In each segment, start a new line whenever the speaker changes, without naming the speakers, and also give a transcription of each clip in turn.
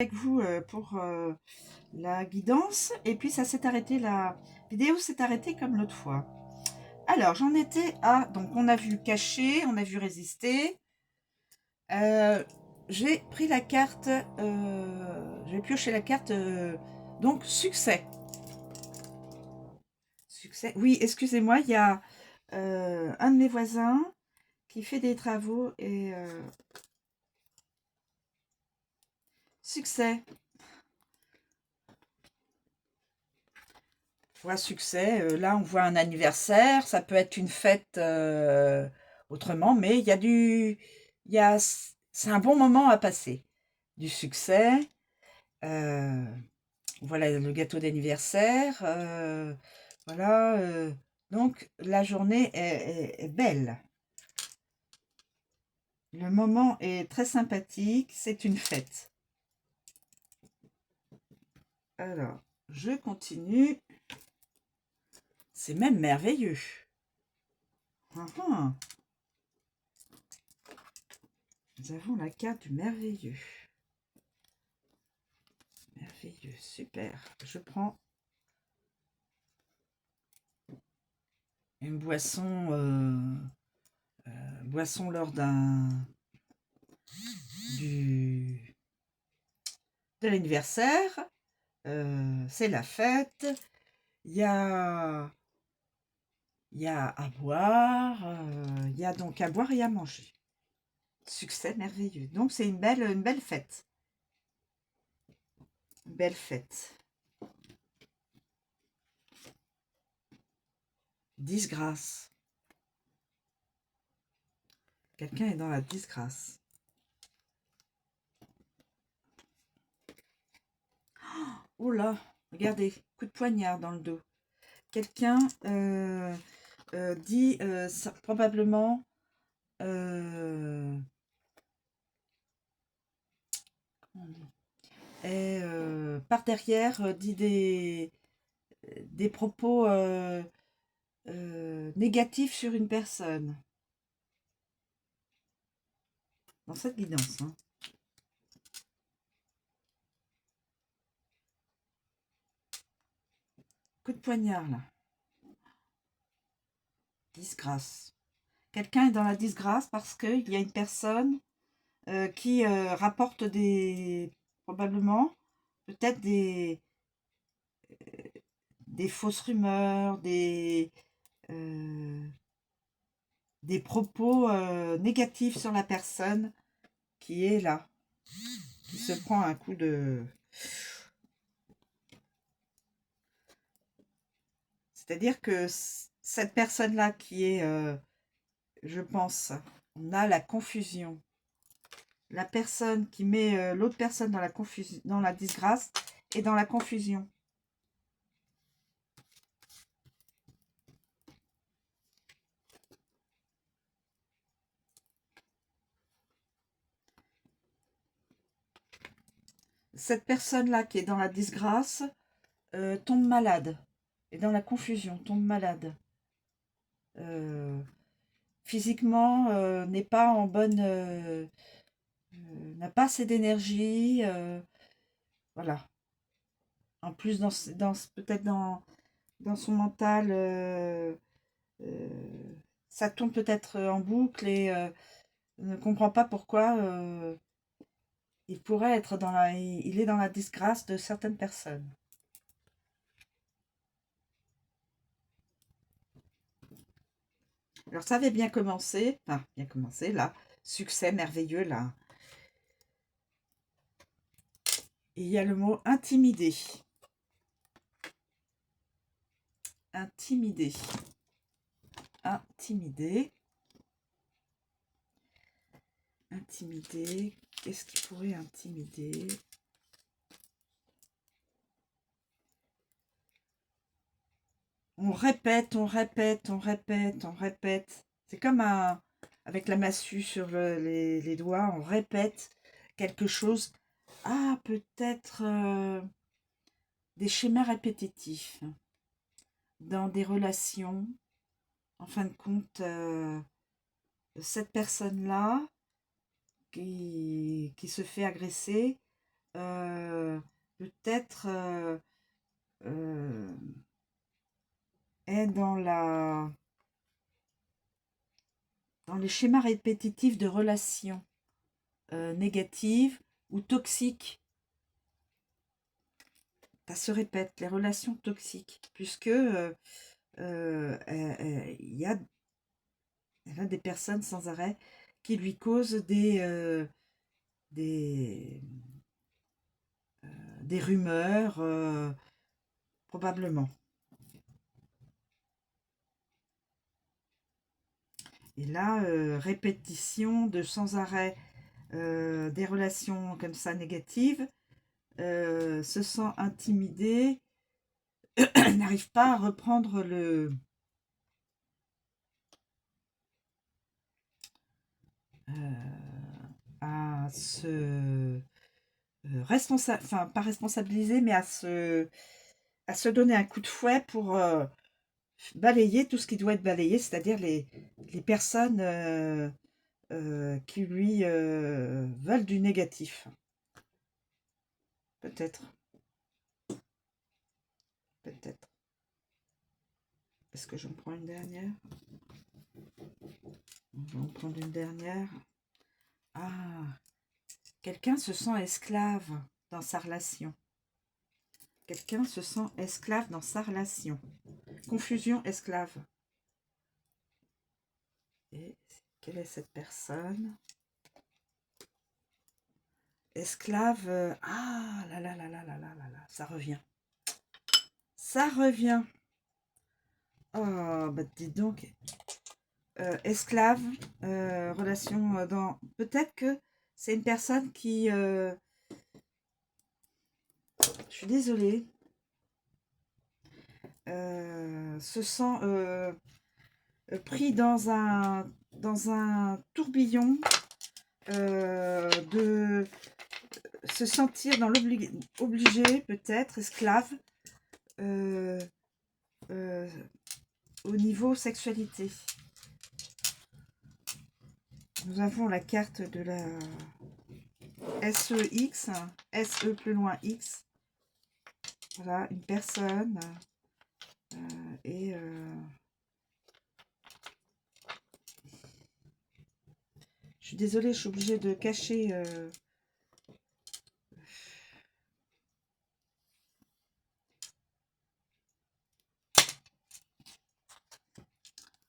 Avec vous pour la guidance et puis ça s'est arrêté, la vidéo s'est arrêtée comme l'autre fois. Alors j'en étais à, donc on a vu cacher, on a vu résister. J'ai pris la carte, j'ai pioché la carte, donc succès. Succès, oui, excusez-moi, il y a un de mes voisins qui fait des travaux et succès. On voit succès, là on voit un anniversaire, ça peut être une fête autrement, mais il y a c'est un bon moment à passer. Du succès, euh, voilà le gâteau d'anniversaire, voilà, donc la journée est belle. Le moment est très sympathique, c'est une fête. Alors, je continue. C'est même merveilleux. Ah. Nous avons la carte du merveilleux. Merveilleux, super. Je prends une boisson, boisson lors de l'anniversaire. C'est la fête. Il y a, il y a à boire. Il y a donc à boire et à manger. Succès merveilleux. Donc c'est une belle fête. Une belle fête. Disgrâce. Quelqu'un est dans la disgrâce. Oh là, regardez, coup de poignard dans le dos. Quelqu'un dit probablement et par derrière dit des propos négatifs sur une personne dans cette guidance, hein. Coup de poignard là. Disgrâce. Quelqu'un est dans la disgrâce parce qu'il y a une personne qui rapporte probablement peut-être des fausses rumeurs, euh, des propos négatifs sur la personne qui est là, qui se prend un coup de... C'est-à-dire que cette personne-là qui est, je pense, on a la confusion. La personne qui met l'autre personne dans la confusion, dans la disgrâce et dans la confusion. Cette personne-là qui est dans la disgrâce tombe malade. Et dans la confusion, tombe malade. Physiquement, n'est pas en bonne... n'a pas assez d'énergie. Voilà. En plus, peut-être dans son mental, ça tourne peut-être en boucle et ne comprend pas pourquoi il pourrait être il est dans la disgrâce de certaines personnes. Alors ça avait bien commencé, enfin bien commencé là, succès merveilleux là. Et il y a le mot intimider. Intimider. Intimider. Intimider. Qu'est-ce qui pourrait intimider? On répète, on répète, on répète, on répète. C'est comme avec la massue sur les doigts, on répète quelque chose. Ah, peut-être des schémas répétitifs dans des relations. En fin de compte, cette personne-là qui se fait agresser peut-être est dans les schémas répétitifs de relations négatives ou toxiques. Ça se répète, les relations toxiques, puisque il y a des personnes sans arrêt qui lui causent des rumeurs, probablement. Et là, répétition de sans arrêt des relations comme ça négatives, se sent intimidé, n'arrive pas à reprendre à se enfin pas responsabiliser, mais à se donner un coup de fouet pour balayer tout ce qui doit être balayé, c'est-à-dire les personnes qui lui veulent du négatif. Peut-être. Peut-être. Est-ce que je me prends une dernière? On va en prendre une dernière. Ah, quelqu'un se sent esclave dans sa relation. Quelqu'un se sent esclave dans sa relation. Confusion, esclave. Et quelle est cette personne? Esclave. Ah là là là là là là là là. Ça revient. Ça revient. Oh, bah dis donc. Esclave. Relation dans. Peut-être que c'est une personne qui. Je suis désolée. Se sent pris dans un tourbillon de se sentir dans obligé, peut-être, esclave, au niveau sexualité. Nous avons la carte de la SEX, SE plus loin X. Voilà, une personne et je suis désolée, je suis obligée de cacher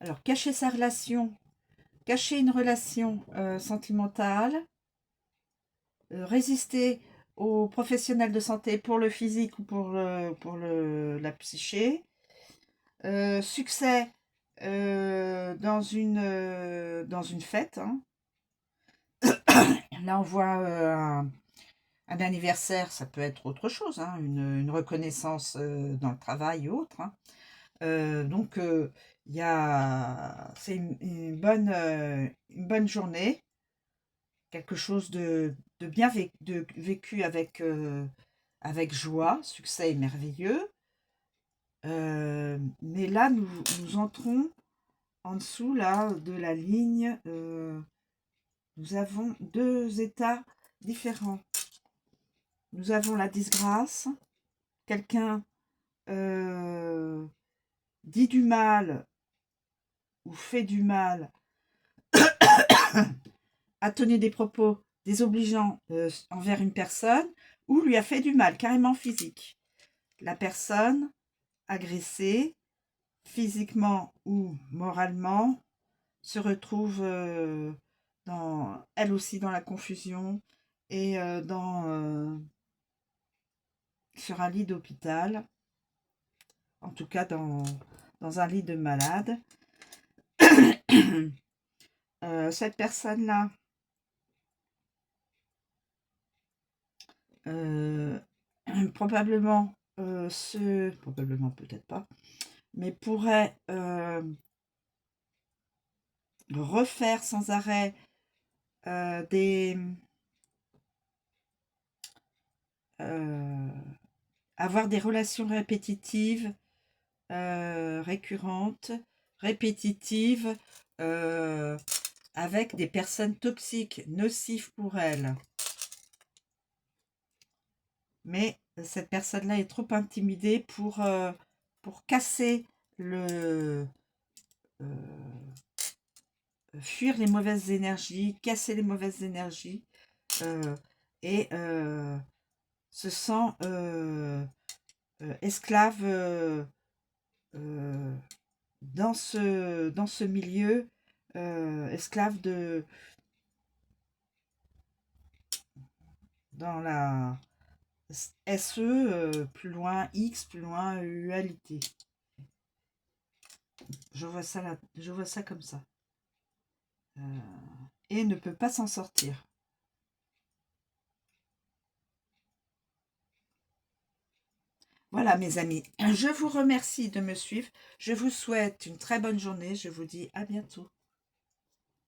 alors cacher sa relation, cacher une relation sentimentale, résister aux professionnels de santé pour le physique ou pour la psyché, succès dans une fête, hein. Là on voit un anniversaire, ça peut être autre chose, hein, une reconnaissance dans le travail ou autre, hein. Donc c'est une bonne journée, quelque chose de bien vécu avec joie, succès est merveilleux. Mais là, nous entrons en dessous là, de la ligne. Nous avons deux états différents. Nous avons la disgrâce. Quelqu'un dit du mal ou fait du mal, a tenu des propos désobligeants envers une personne ou lui a fait du mal, carrément physique. La personne agressée, physiquement ou moralement, se retrouve elle aussi dans la confusion et sur un lit d'hôpital, en tout cas dans un lit de malade. Cette personne-là probablement peut-être pas, mais pourrait refaire sans arrêt avoir des relations répétitives, récurrentes, répétitives, avec des personnes toxiques, nocives pour elle. mais cette personne-là est trop intimidée pour casser euh, fuir les mauvaises énergies, casser les mauvaises énergies, euh, et se sent esclave euh, dans ce milieu, esclave dans la SE, plus loin X, plus loin UALT. Je vois ça comme ça. Et ne peut pas s'en sortir. Voilà mes amis, je vous remercie de me suivre. Je vous souhaite une très bonne journée. Je vous dis à bientôt.